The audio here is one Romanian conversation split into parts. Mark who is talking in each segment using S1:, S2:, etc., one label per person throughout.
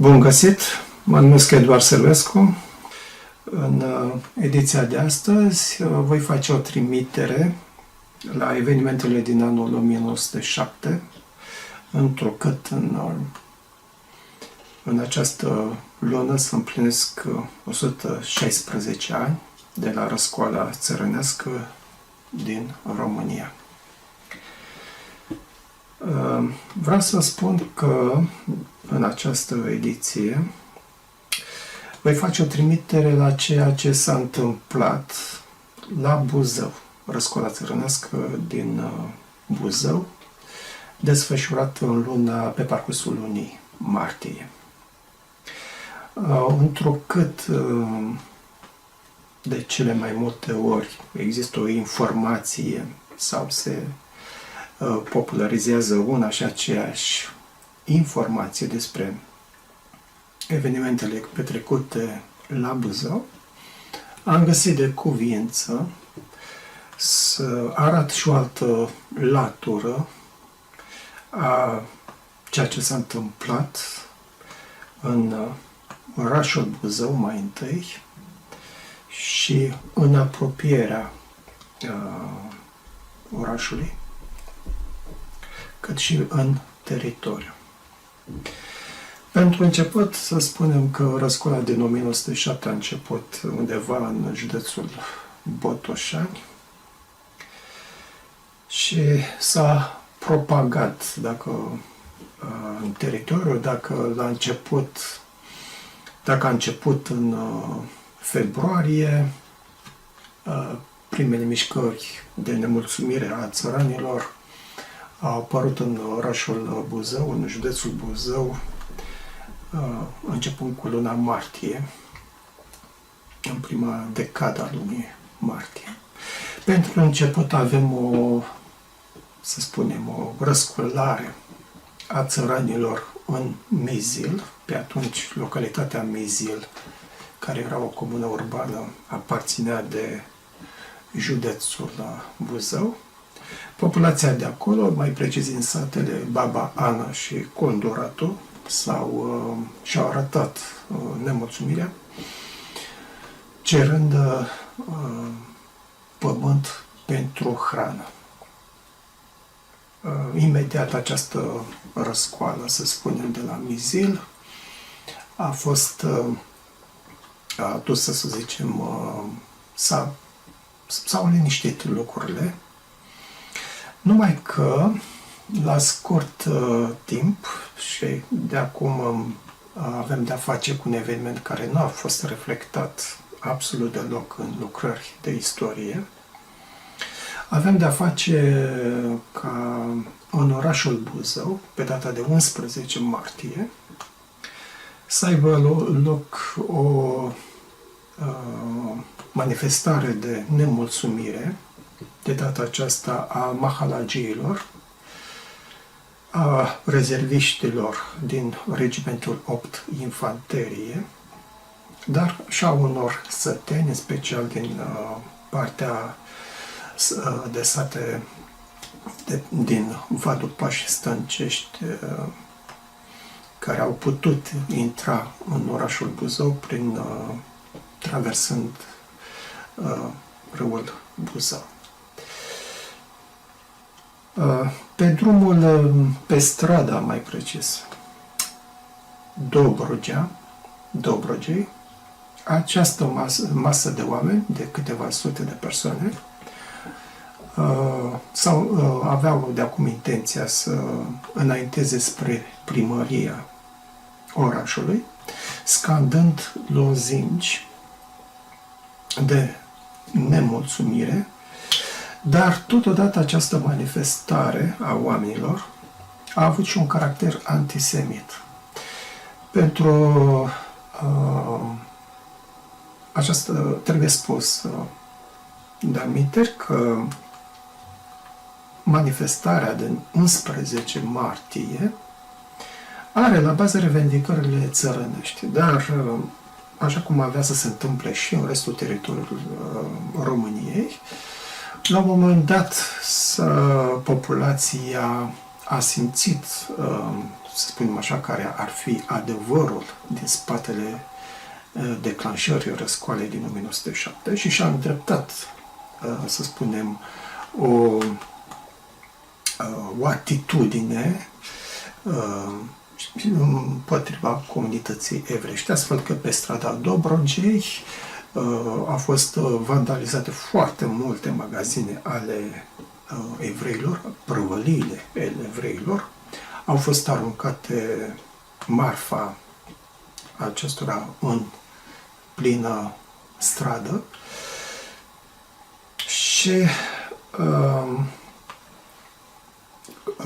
S1: Bun găsit! Mă numesc Eduard Sălvescu. În ediția de astăzi voi face o trimitere la evenimentele din anul 1907, întrucât în această lună se împlinesc 116 ani de la răscoala țărănească din România. Vreau să spun că în această ediție voi face o trimitere la ceea ce s-a întâmplat la Buzău, răscoala țărănească din Buzău, desfășurată în pe parcursul lunii martie. Întrucât de cele mai multe ori există o informație sau se popularizează una și aceeași informație despre evenimentele petrecute la Buzău, am găsit de cuviință să arăt și o altă latură a ceea ce s-a întâmplat în orașul Buzău mai întâi și în apropierea orașului, cât și în teritoriu. Pentru început, să spunem că răscoala din 1907 a început undeva în județul Botoșani și s-a propagat, dacă în teritoriu, dacă a început în februarie, primele mișcări de nemulțumire a țăranilor au apărut în orașul Buzău, în județul Buzău, începând cu luna martie, în prima decadă a lunii martie. Pentru început avem o răsculare a țăranilor în Mizil, pe atunci localitatea Mizil, care era o comună urbană, aparținea de județul Buzău. Populația de acolo, mai precis în satele Baba Ana și Condoratu, și-au arătat nemulțumirea, cerând pământ pentru hrană. Imediat această răscoală, să spunem, de la Mizil, a fost adusă, să zicem, s-au liniștit lucrurile, numai că la scurt timp, și de acum avem de-a face cu un eveniment care nu a fost reflectat absolut deloc în lucrări de istorie, avem de-a face ca în orașul Buzău, pe data de 11 martie, să aibă loc o manifestare de nemulțumire, de data aceasta a mahalagiilor, a rezerviștilor din regimentul 8 Infanterie, dar și a unor săteni, în special din partea de sate din Valupaș Stâncești, care au putut intra în orașul Buzău traversând râul Buzău. Pe strada, mai precis, Dobrogei, această masă de oameni, de câteva sute de persoane, aveau de acum intenția să înainteze spre primăria orașului, scandând lozinci de nemulțumire, dar totodată această manifestare a oamenilor a avut și un caracter antisemit. Pentru aceasta trebuie spus de aminteri că manifestarea din 11 martie are la bază revendicările țărănești, dar așa cum avea să se întâmple și în restul teritoriului României, la un moment dat populația a simțit, să spunem așa, care ar fi adevărul din spatele declanșării răscoalei din 1907 și și-a îndreptat, să spunem, o atitudine împotriva comunității evreiești, astfel că pe strada Dobrogei a fost vandalizate foarte multe magazine ale evreilor, prăvăliile evreilor, au fost aruncate marfa acestora în plină stradă și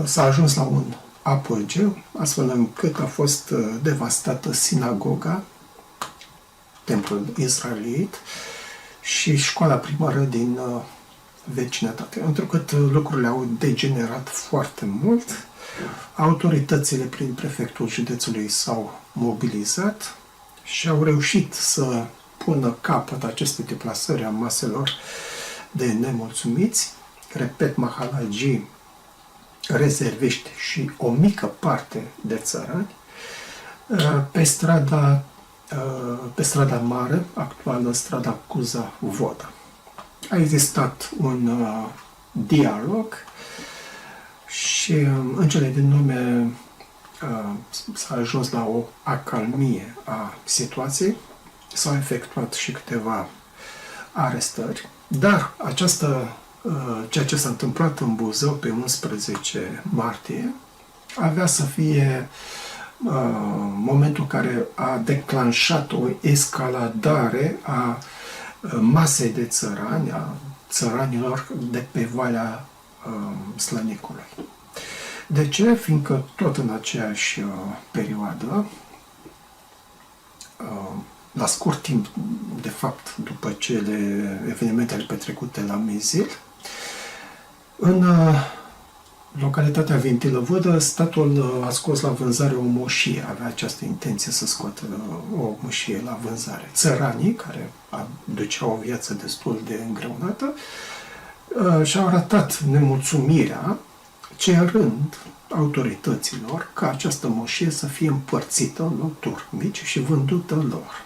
S1: s-a ajuns la un apogeu, astfel încât a fost devastată sinagoga, templul israelit și școala primară din vecinătate. Întrucât lucrurile au degenerat foarte mult, autoritățile prin prefectul județului s-au mobilizat și au reușit să pună capăt acestei deplasări a maselor de nemulțumiți. Repet, mahalagii, rezerviști și o mică parte de țărani pe strada mare, actuală strada Cuza-Voda. A existat un dialog și în cele din urmă s-a ajuns la o acalmie a situației, s-au efectuat și câteva arestări, dar ceea ce s-a întâmplat în Buzău pe 11 martie avea să fie momentul care a declanșat o escaladare a masei de țărani, a țăranilor de pe Valea Slănicului. De ce? Fiindcă tot în aceeași perioadă, la scurt timp, de fapt, după evenimentele petrecute la Mezil, în localitatea Vintilă Vodă, statul a scos la vânzare o moșie, avea această intenție să scoată o moșie la vânzare. Țăranii, care duceau o viață destul de îngreunată, și-au arătat nemulțumirea, cerând autorităților ca această moșie să fie împărțită în loturi mici și vândută lor.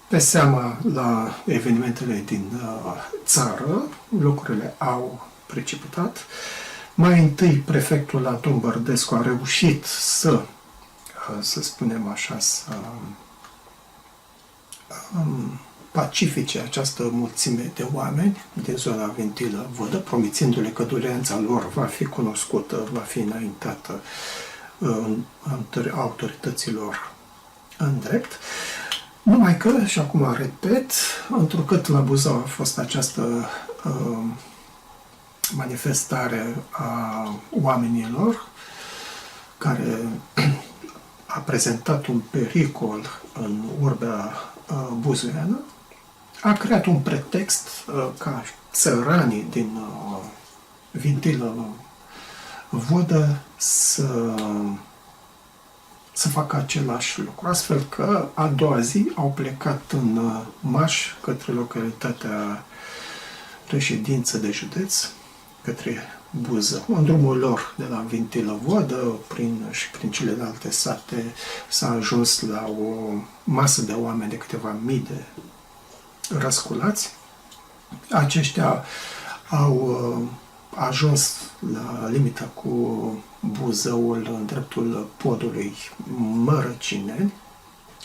S1: Pe seama la evenimentele din țară, lucrurile au precipitat. Mai întâi, prefectul Anton Bărdescu a reușit să spunem așa, să pacifice această mulțime de oameni din zona Vintilă Vodă, promițându-le că doleanța lor va fi cunoscută, va fi înaintată autorităților în drept. Numai că, și acum repet, întrucât la Buzău a fost această manifestare a oamenilor care a prezentat un pericol în urbea buzoiană, a creat un pretext ca țăranii din Vintilă Vodă să facă același lucru, astfel că a doua zi au plecat în marș către localitatea reședință de județ, către Buzău. În drumul lor de la Vintilă Vodă și prin celelalte sate s-a ajuns la o masă de oameni de câteva mii de răsculați. Aceștia au ajuns la limita cu Buzăul în dreptul podului Mărăcineni.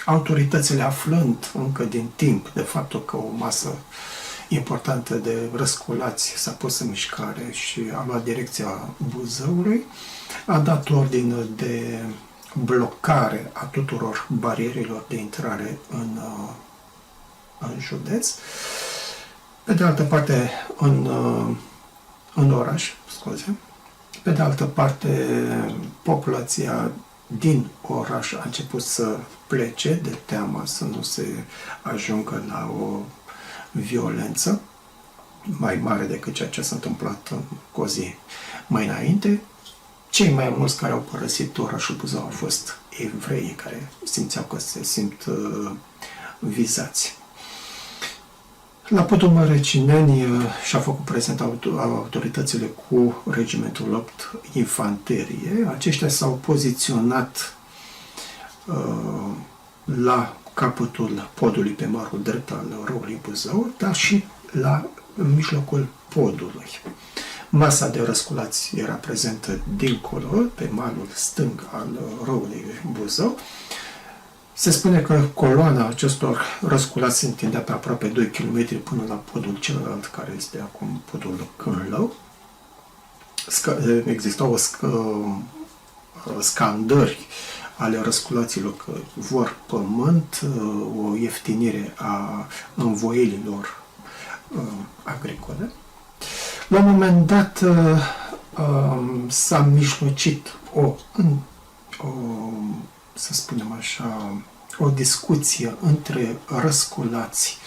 S1: Autoritățile, aflând încă din timp de faptul că o masă importantă de răsculați s-a pus în mișcare și a luat direcția Buzăului, a dat ordine de blocare a tuturor barierilor de intrare în județ. Pe de altă parte, în oraș, scuze. Pe de altă parte, populația din oraș a început să plece de teama să nu se ajungă la o violență mai mare decât ceea ce s-a întâmplat cu o zi mai înainte. Cei mai mulți care au părăsit orașul Buzău au fost evreii care simțeau că se simt vizați. La podul Mărăcineni și-a făcut prezent autoritățile cu regimentul 8 infanterie. Aceștia s-au poziționat la capătul podului pe malul drept al râului Buzău, dar și în mijlocul podului. Masa de răsculați era prezentă dincolo, pe malul stâng al râului Buzău. Se spune că coloana acestor răsculați se întindea pe aproape 2 km până la podul celălalt, care este acum podul Câmlău. Existau scandări ale răsculaților că vor pământ, o ieftinire a învoielilor agricole. La un moment dat s-a mijlocit să spunem așa, o discuție între răsculați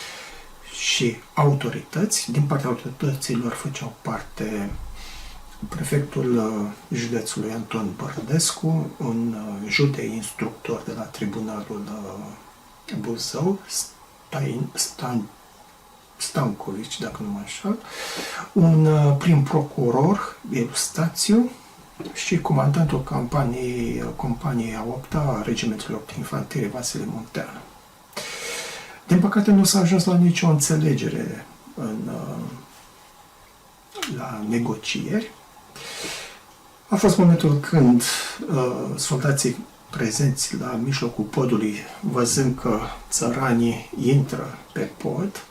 S1: și autorități. Din partea autorităților făceau parte prefectul județului Anton Bărdescu, un judei instructor de la Tribunalul Buzău, Stancovici, dacă nu mă înșel, un prim procuror, Eustațiu, și comandantul companiei a 8-a, regimentului 8 infanterie, Vasile Munteanu. Din păcate nu s-a ajuns la nicio înțelegere la negocieri. A fost momentul când soldații prezenți la mijlocul podului, văzând că țăranii intră pe pod,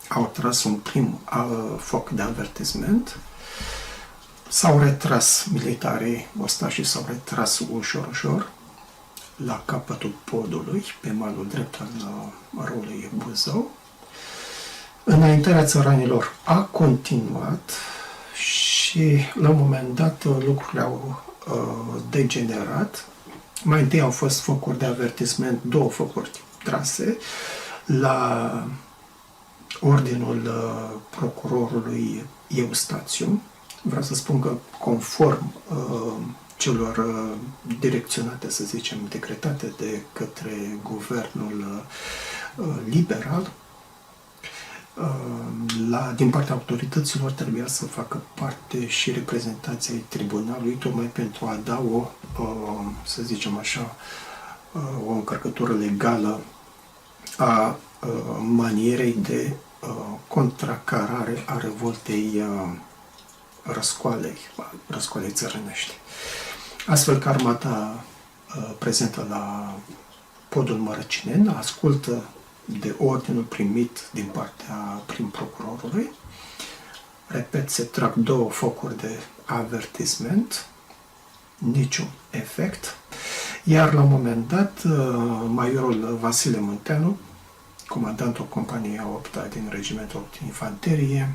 S1: au tras un prim foc de avertisment. S-au retras militarii ostașii, s-au retras ușor la capătul podului, pe malul drept al râului Buzău. Înaintarea țăranilor a continuat și la un moment dat lucrurile au degenerat. Mai întâi au fost focuri de avertisment, 2 focuri trase la ordinul procurorului Eustațiu. Vreau să spun că conform celor direcționate, să zicem, decretate de către guvernul liberal, din partea autorităților trebuia să facă parte și reprezentanții ai tribunalului, tocmai pentru a da să zicem așa, o încărcătură legală a manierei de contracarare a revoltei răscoalei țărănești. Astfel că armata prezentă la podul Mărăcineni ascultă de ordinul primit din partea prim procurorului. Repet, se trag 2 focuri de avertisment, niciun efect, iar la un moment dat majorul Vasile Munteanu, comandantul companiei a 8-a din regimentul 8 infanterie,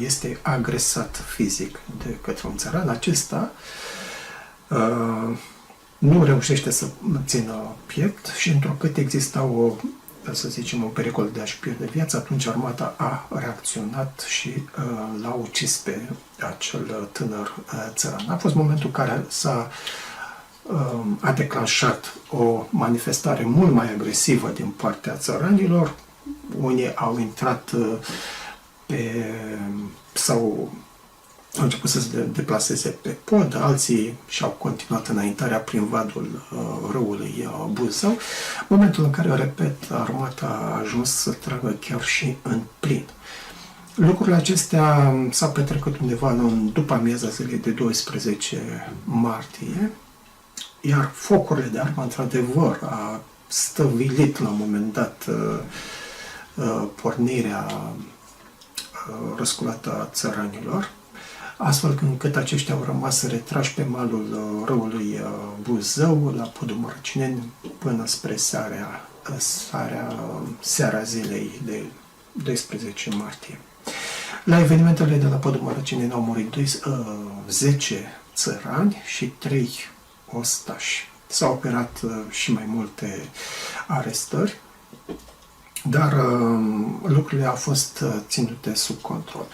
S1: este agresat fizic de către un țăran. Acesta nu reușește să țină piept și întrucât exista să zicem, un pericol de a-și pierde viața, atunci armata a reacționat și l-a ucis pe acel tânăr țăran. A fost momentul în care a declanșat o manifestare mult mai agresivă din partea țăranilor. Unii au intrat sau au început să se deplaseze pe pod, alții și-au continuat înaintarea prin vadul râului Buzău, momentul în care, repet, armata a ajuns să tragă chiar și în plin. Lucrurile acestea s-au petrecut undeva după amiaza zilei de 12 martie, iar focurile de armă, într-adevăr, a stăvilit la un moment dat pornirea răsculată a țăranilor, astfel încât aceștia au rămas retrași pe malul râului Buzău, la podul Mărăcineni, până spre seara zilei de 12 martie. La evenimentele de la podul Mărăcineni au murit 10 țărani și 3 ostași. S-au operat și mai multe arestări, dar lucrurile au fost ținute sub control.